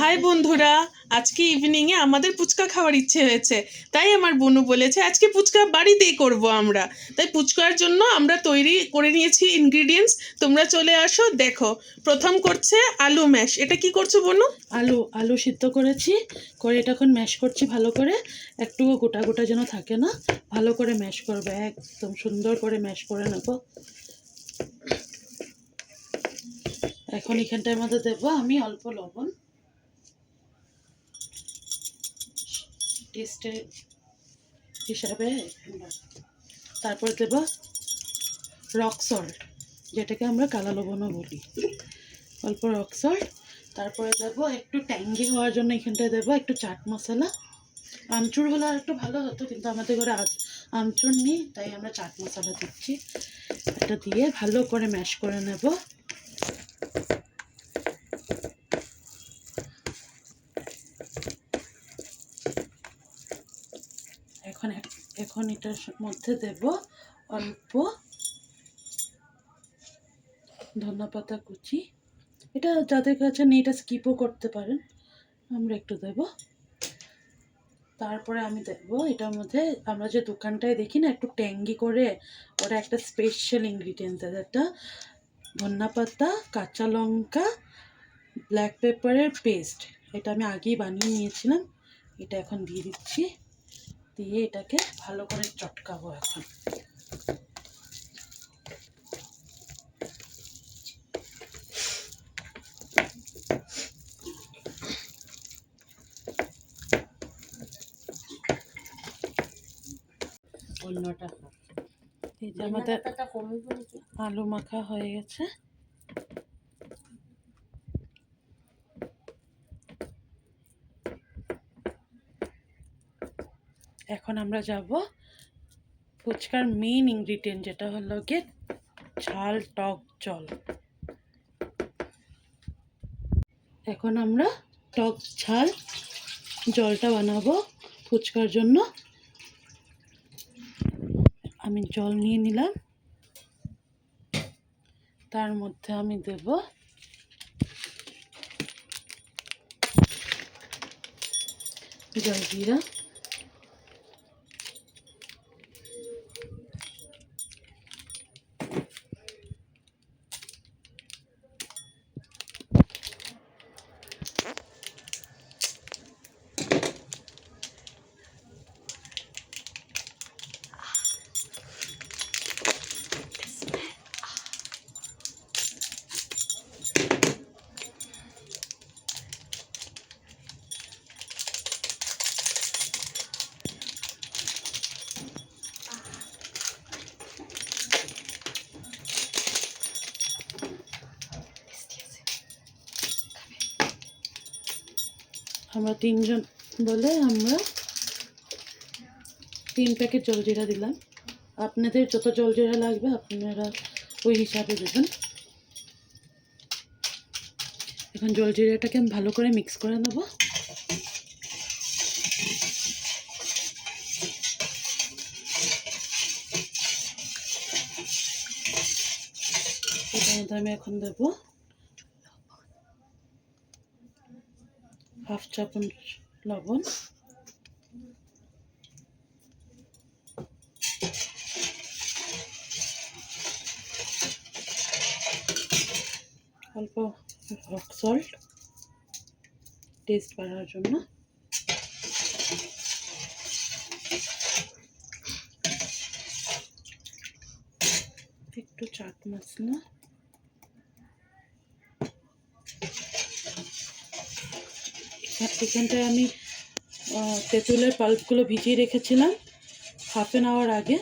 High বন্ধুরা, আজকে ইভিনিংয়ে আমাদের ফুচকা খাওয়ার ইচ্ছে হয়েছে। তাই আমার বোনু বলেছে আজকে ফুচকা বাড়িতেই করব আমরা। তাই ফুচকার জন্য আমরা তৈরি করে নিয়েছি ইনগ্রিডিয়েন্টস। তোমরা চলে আসো, দেখো। প্রথম করছে আলু ম্যাশ। এটা কি করছো বোনু? আলু সিদ্ধ করেছি, করে এটা এখন ম্যাশ করছি ভালো করে। একটু গোটা গোটা যেন থাকে না, ভালো করে ম্যাশ করবে, একদম সুন্দর করে ম্যাশ করে নেব। এখন এখানটার মধ্যে দেবো আমি অল্প লবণ, টেস্টের হিসাবে। তারপর দেব রক সল্ট, যেটাকে আমরা কালো লবণও বলি, অল্প রক সল্ট। তারপরে দেবো একটু ট্যাঙ্গি হওয়ার জন্য এখানটায় দেবো একটু চাট মশলা। আমচুর হলে আর একটু ভালো হতো, কিন্তু আমাদের ঘরে আজ আমচুর নেই, তাই আমরা চাট মশলা দিচ্ছি। এটা দিয়ে ভালো করে ম্যাশ করে নেব। এখন এটার মধ্যে দেব অল্প ধনেপাতা কুচি। এটা যাদের কাছে নেই এটা স্কিপও করতে পারেন, আমরা একটু দেব। তারপরে আমি দেব এটার মধ্যে, আমরা যে দোকানটায় দেখি না একটু ট্যাঙ্গি করে, ওরা একটা স্পেশাল ইনগ্রিডিয়েন্ট দেয়, একটা ধনেপাতা, কাঁচা লঙ্কা, ব্ল্যাক পেপারের পেস্ট। এটা আমি আগেই বানিয়ে নিয়েছিলাম, এটা এখন দিয়ে দিচ্ছি। দিয়ে এটাকে ভালো করে চটকাবো এখন। এই যে আমাদের আলু মাখা হয়ে গেছে। এখন আমরা যাব ফুচকার মেইন ইনগ্রিডিয়েন্ট, যেটা হলো গিয়ে ঝাল টক জল। এখন আমরা টক ঝাল জলটা বানাবো ফুচকার জন্য। আমি জল নিয়ে নিলাম, তার মধ্যে আমি দেব জলজিরা, আমরা তিনজন বলে আমরা 3 প্যাকেট জলজিরা দিলাম। আপনাদের যত জলজিরা লাগবে আপনারা ওই হিসাবে দেবেন। এখন জলজিরাটাকে আমি ভালো করে মিক্স করে নেব। এটার মধ্যে আমি এখন দেব হাফ চা চামচ লবণ, অল্প রক সল্ট টেস্ট বাড়ানোর জন্য, একটু চাট মশলা, এখানটায় আমি তেঁতুলের পাল্পগুলো ভিজিয়ে রেখেছিলাম হাফ অ্যান আওয়ার আগে।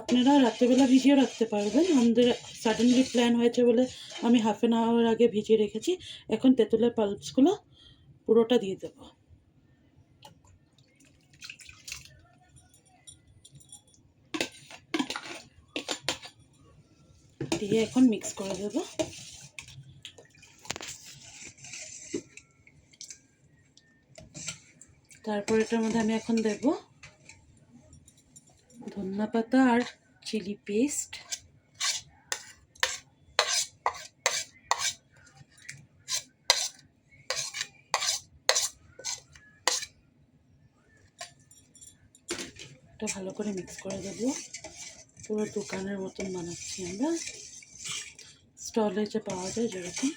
আপনারা রাত্রেবেলা ভিজিয়ে রাখতে পারবেন, আমাদের সাডেনলি প্ল্যান হয়েছে বলে আমি হাফ অ্যান আওয়ার আগে ভিজিয়ে রেখেছি। এখন তেঁতুলের পাল্পসগুলো পুরোটা দিয়ে দেব। দিয়ে এখন মিক্স করে দেব। তারপর এটার মধ্যে আমি এখন দেব ধনেপাতা আর চিলি পেস্ট, এটা ভালো করে মিক্স করে দেবো। পুরো দোকানের মতন বানাচ্ছি আমরা, স্টলে যে পাওয়া যায় যেরকম।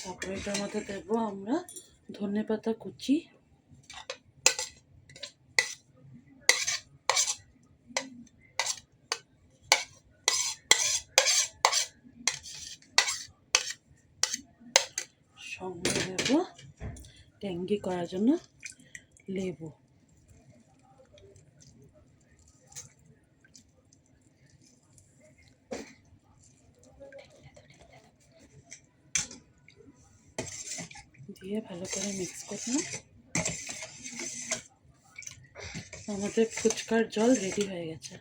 তারপরে এটার মধ্যে দেবো আমরা ধনেপাতা কুচি, সঙ্গে দেবো ট্যাঙ্গি করার জন্য লেবু। দিয়ে ভালো করে মিক্স করলাম। আমাদের ফুচকার জল রেডি হয়ে গেছে।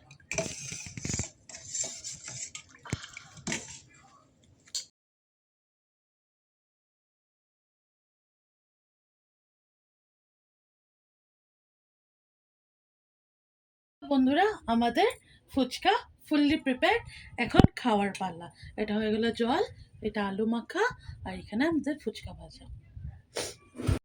বন্ধুরা, আমাদের ফুচকা ফুললি প্রিপেয়ার্ড, এখন খাওয়ার পালা। এটা হয়ে গেল জল, এটা আলু মাখা, আর এখানে আমাদের ফুচকা ভাজা।